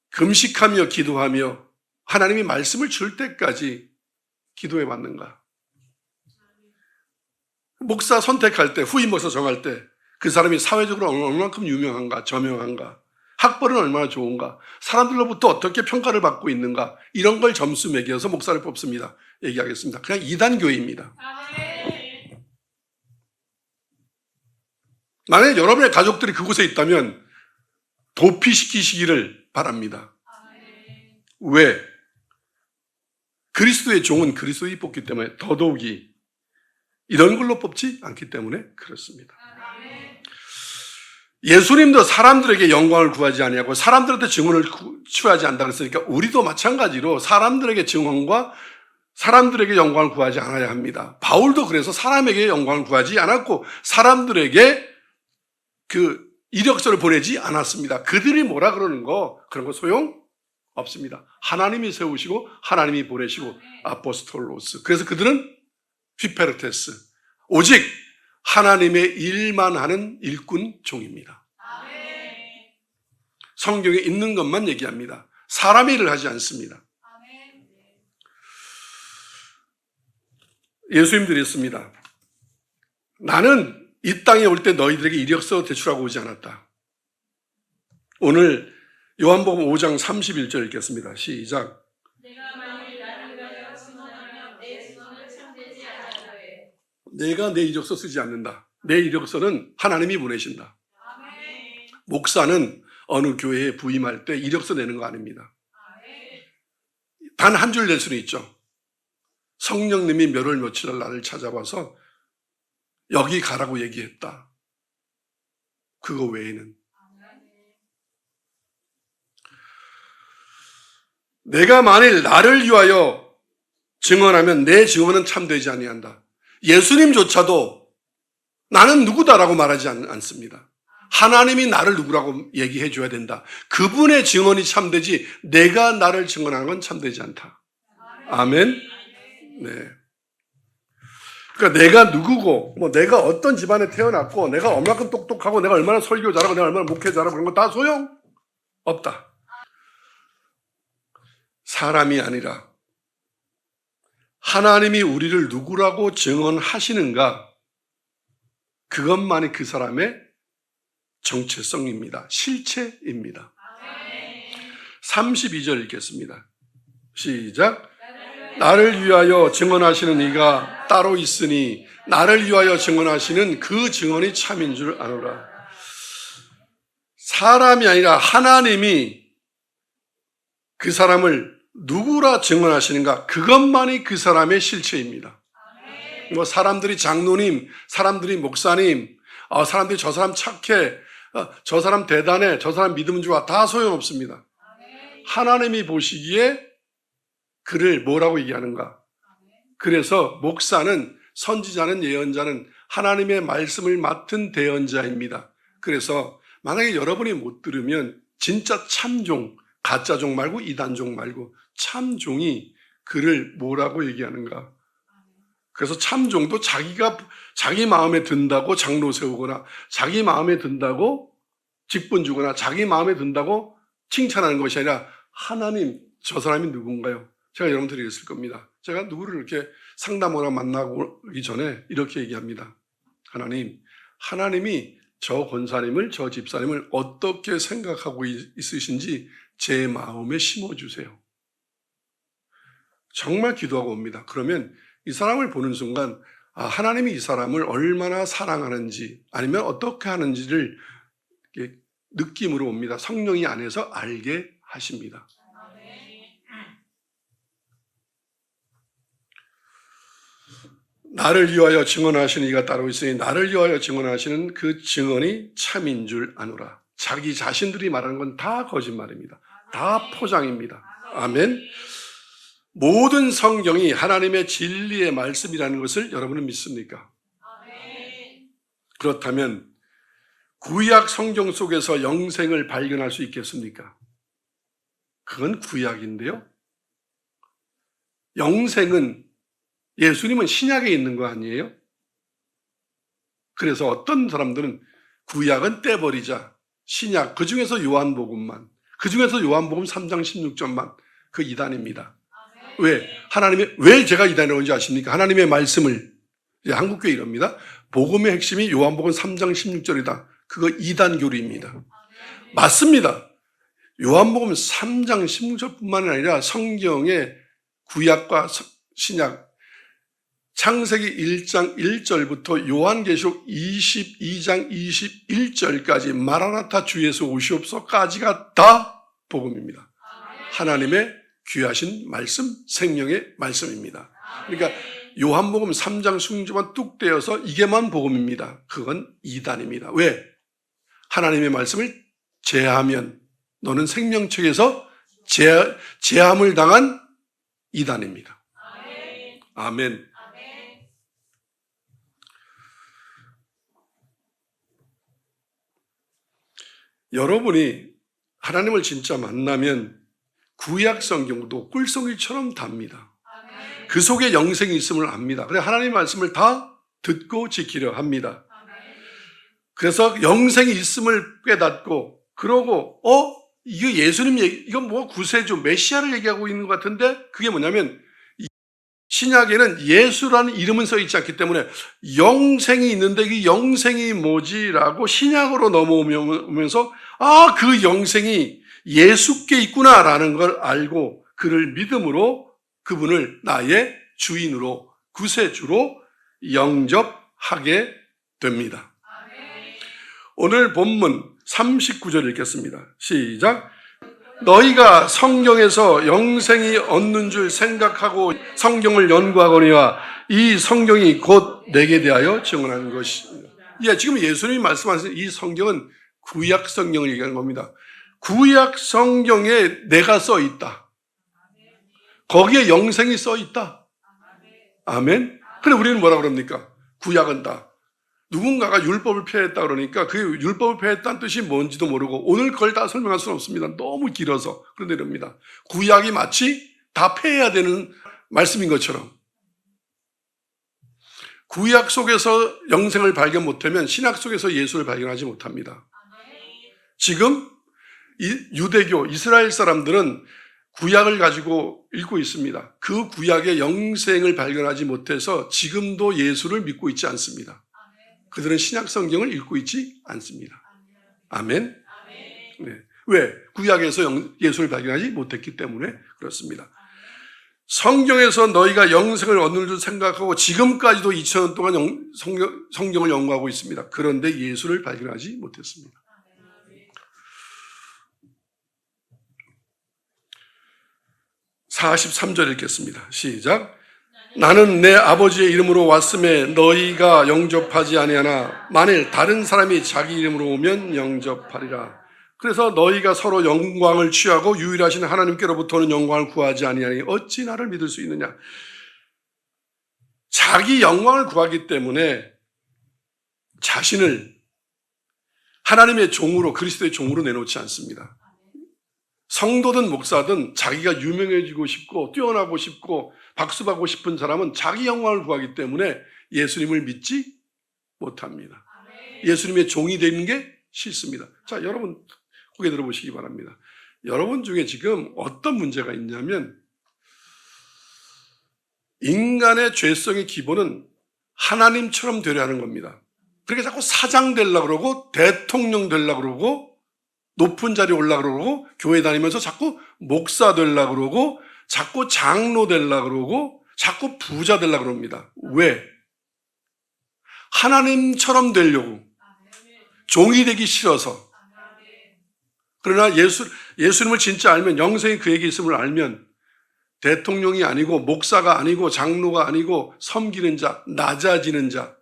금식하며 기도하며 하나님이 말씀을 줄 때까지 기도해 받는가? 목사 선택할 때, 후임 목사 정할 때 그 사람이 사회적으로 얼마만큼 유명한가, 저명한가, 학벌은 얼마나 좋은가, 사람들로부터 어떻게 평가를 받고 있는가, 이런 걸 점수 매겨서 목사를 뽑습니다. 얘기하겠습니다. 그냥 이단교회입니다. 만약에 여러분의 가족들이 그곳에 있다면 도피시키시기를 바랍니다. 왜? 그리스도의 종은 그리스도의 뽑기 때문에 더더욱이 이런 걸로 뽑지 않기 때문에 그렇습니다. 예수님도 사람들에게 영광을 구하지 아니하고 사람들한테 증언을 취하지 않는다 그랬으니까 우리도 마찬가지로 사람들에게 증언과 사람들에게 영광을 구하지 않아야 합니다. 바울도 그래서 사람에게 영광을 구하지 않았고 사람들에게 그 이력서를 보내지 않았습니다. 그들이 뭐라 그러는 거, 그런 거 소용 없습니다. 하나님이 세우시고 하나님이 보내시고 아포스톨로스. 그래서 그들은 휘페르테스, 오직 하나님의 일만 하는 일꾼 종입니다. 성경에 있는 것만 얘기합니다. 사람의 일을 하지 않습니다. 예수님들이 했습니다. 나는 이 땅에 올 때 너희들에게 이력서 제출하고 오지 않았다. 오늘 요한복음 5장 31절 읽겠습니다. 시작. 내가 내 이력서 쓰지 않는다. 내 이력서는 하나님이 보내신다. 목사는 어느 교회에 부임할 때 이력서 내는 거 아닙니다. 단 한 줄 낼 수는 있죠. 성령님이 몇 월 며칠 날 나를 찾아와서 여기 가라고 얘기했다. 그거 외에는. 내가 만일 나를 위하여 증언하면 내 증언은 참되지 아니한다. 예수님조차도 나는 누구다라고 말하지 않습니다. 하나님이 나를 누구라고 얘기해 줘야 된다. 그분의 증언이 참되지 내가 나를 증언하는 건 참되지 않다. 아멘. 네. 그러니까 내가 누구고, 내가 어떤 집안에 태어났고, 내가 얼마큼 똑똑하고, 내가 얼마나 설교 잘하고, 내가 얼마나 목회 잘하고 그런 거 다 소용 없다. 사람이 아니라 하나님이 우리를 누구라고 증언하시는가, 그것만이 그 사람의 정체성입니다. 실체입니다. 32절 읽겠습니다. 시작. 나를 위하여 증언하시는 이가 따로 있으니 나를 위하여 증언하시는 그 증언이 참인 줄 아노라. 사람이 아니라 하나님이 그 사람을 누구라 증언하시는가, 그것만이 그 사람의 실체입니다. 사람들이 장로님, 사람들이 목사님, 사람들이 저 사람 착해, 저 사람 대단해, 저 사람 믿음 좋아, 다 소용없습니다. 하나님이 보시기에 그를 뭐라고 얘기하는가? 그래서 목사는, 선지자는, 예언자는 하나님의 말씀을 맡은 대언자입니다. 그래서 만약에 여러분이 못 들으면 진짜 참종, 가짜종 말고 이단종 말고 참종이 그를 뭐라고 얘기하는가? 그래서 참종도 자기 마음에 든다고 장로 세우거나, 자기 마음에 든다고 직분 주거나, 자기 마음에 든다고 칭찬하는 것이 아니라, 하나님, 저 사람이 누군가요? 제가 여러분들이 있을 겁니다. 제가 누구를 이렇게 상담하거나 만나고 오기 전에 이렇게 얘기합니다. 하나님이 저 권사님을, 저 집사님을 어떻게 생각하고 있으신지 제 마음에 심어주세요. 정말 기도하고 옵니다. 그러면 이 사람을 보는 순간 하나님이 이 사람을 얼마나 사랑하는지, 아니면 어떻게 하는지를 느낌으로 옵니다. 성령이 안에서 알게 하십니다. 나를 위하여 증언하시는 이가 따로 있으니 나를 위하여 증언하시는 그 증언이 참인 줄 아노라. 자기 자신들이 말하는 건 다 거짓말입니다. 다 포장입니다. 아멘. 모든 성경이 하나님의 진리의 말씀이라는 것을 여러분은 믿습니까? 그렇다면 구약 성경 속에서 영생을 발견할 수 있겠습니까? 그건 구약인데요. 영생은, 예수님은 신약에 있는 거 아니에요? 그래서 어떤 사람들은 구약은 떼버리자, 신약, 그 중에서 요한복음만, 그 중에서 요한복음 3장 16절만, 그 이단입니다. 왜? 왜 제가 이단이라고 하는지 아십니까? 하나님의 말씀을, 한국교회 이럽니다. 복음의 핵심이 요한복음 3장 16절이다. 그거 이단교리입니다. 맞습니다. 요한복음 3장 16절뿐만 아니라 성경의 구약과 신약, 창세기 1장 1절부터 요한계시록 22장 21절까지 마라나타 주 예수 오시옵소까지가 다 복음입니다. 하나님의 귀하신 말씀, 생명의 말씀입니다. 그러니까 요한복음 3장 16절만 뚝 떼어서 이게만 복음입니다. 그건 이단입니다. 왜? 하나님의 말씀을 제하면 너는 생명책에서 제함을 당한 이단입니다. 아멘. 여러분이 하나님을 진짜 만나면 구약 성경도 꿀송이처럼 답니다. 그 속에 영생이 있음을 압니다. 그래서 하나님의 말씀을 다 듣고 지키려 합니다. 그래서 영생이 있음을 깨닫고, 그러고 이거 예수님 얘기, 이건 뭐 구세주 메시아를 얘기하고 있는 것 같은데, 그게 뭐냐면 신약에는 예수라는 이름은 써 있지 않기 때문에 영생이 있는데 그 영생이 뭐지라고 신약으로 넘어오면서 그 영생이 예수께 있구나라는 걸 알고 그를 믿음으로 그분을 나의 주인으로 구세주로 영접하게 됩니다. 오늘 본문 39절 읽겠습니다. 시작. 너희가 성경에서 영생이 얻는 줄 생각하고 성경을 연구하거니와 이 성경이 곧 내게 대하여 증언하는 것입니다. 지금 예수님이 말씀하신 이 성경은 구약 성경을 얘기하는 겁니다. 구약 성경에 내가 써 있다. 거기에 영생이 써 있다. 아멘. 근데 우리는 뭐라 그럽니까? 구약은 다. 누군가가 율법을 폐했다 그러니까 그 율법을 폐했다는 뜻이 뭔지도 모르고 오늘 그걸 다 설명할 수는 없습니다. 너무 길어서. 그런데 이럽니다. 구약이 마치 다 폐해야 되는 말씀인 것처럼 구약 속에서 영생을 발견 못하면 신약 속에서 예수를 발견하지 못합니다. 지금 유대교, 이스라엘 사람들은 구약을 가지고 읽고 있습니다. 그 구약의 영생을 발견하지 못해서 지금도 예수를 믿고 있지 않습니다. 그들은 신약 성경을 읽고 있지 않습니다. 아멘. 네. 왜? 구약에서 예수를 발견하지 못했기 때문에 그렇습니다. 성경에서 너희가 영생을 얻는 줄 생각하고 지금까지도 2000년 동안 성경을 연구하고 있습니다. 그런데 예수를 발견하지 못했습니다. 43절 읽겠습니다. 시작. 나는 내 아버지의 이름으로 왔음에 너희가 영접하지 아니하나 만일 다른 사람이 자기 이름으로 오면 영접하리라. 그래서 너희가 서로 영광을 취하고 유일하신 하나님께로부터는 영광을 구하지 아니하니 어찌 나를 믿을 수 있느냐. 자기 영광을 구하기 때문에 자신을 하나님의 종으로 그리스도의 종으로 내놓지 않습니다. 성도든 목사든 자기가 유명해지고 싶고 뛰어나고 싶고 박수받고 싶은 사람은 자기 영광을 구하기 때문에 예수님을 믿지 못합니다. 예수님의 종이 되는 게 싫습니다. 자, 여러분 고개 들어보시기 바랍니다. 여러분 중에 지금 어떤 문제가 있냐면 인간의 죄성의 기본은 하나님처럼 되려 하는 겁니다. 그렇게 자꾸 사장 되려고 그러고 대통령 되려고 그러고 높은 자리에 올라가려고 그러고 교회 다니면서 자꾸 목사 되려고 그러고 자꾸 장로 되려고 그러고 자꾸 부자 되려고 그럽니다. 왜? 하나님처럼 되려고. 종이 되기 싫어서. 그러나 예수님을 진짜 알면 영생이 그에게 있음을 알면 대통령이 아니고 목사가 아니고 장로가 아니고 섬기는 자, 낮아지는 자,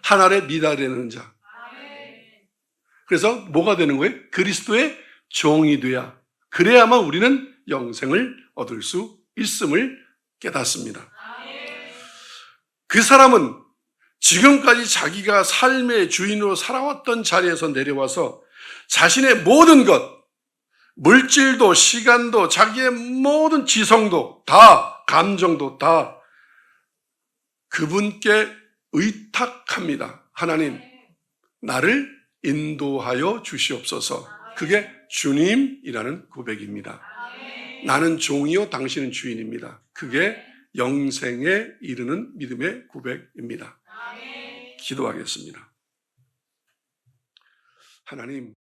하나님의 미달되는 자. 그래서 뭐가 되는 거예요? 그리스도의 종이 돼야. 그래야만 우리는 영생을 얻을 수 있음을 깨닫습니다. 그 사람은 지금까지 자기가 삶의 주인으로 살아왔던 자리에서 내려와서 자신의 모든 것, 물질도 시간도 자기의 모든 지성도 다 감정도 다 그분께 의탁합니다. 하나님, 나를 인도하여 주시옵소서. 그게 주님이라는 고백입니다. 나는 종이요 당신은 주인입니다. 그게 영생에 이르는 믿음의 고백입니다. 기도하겠습니다. 하나님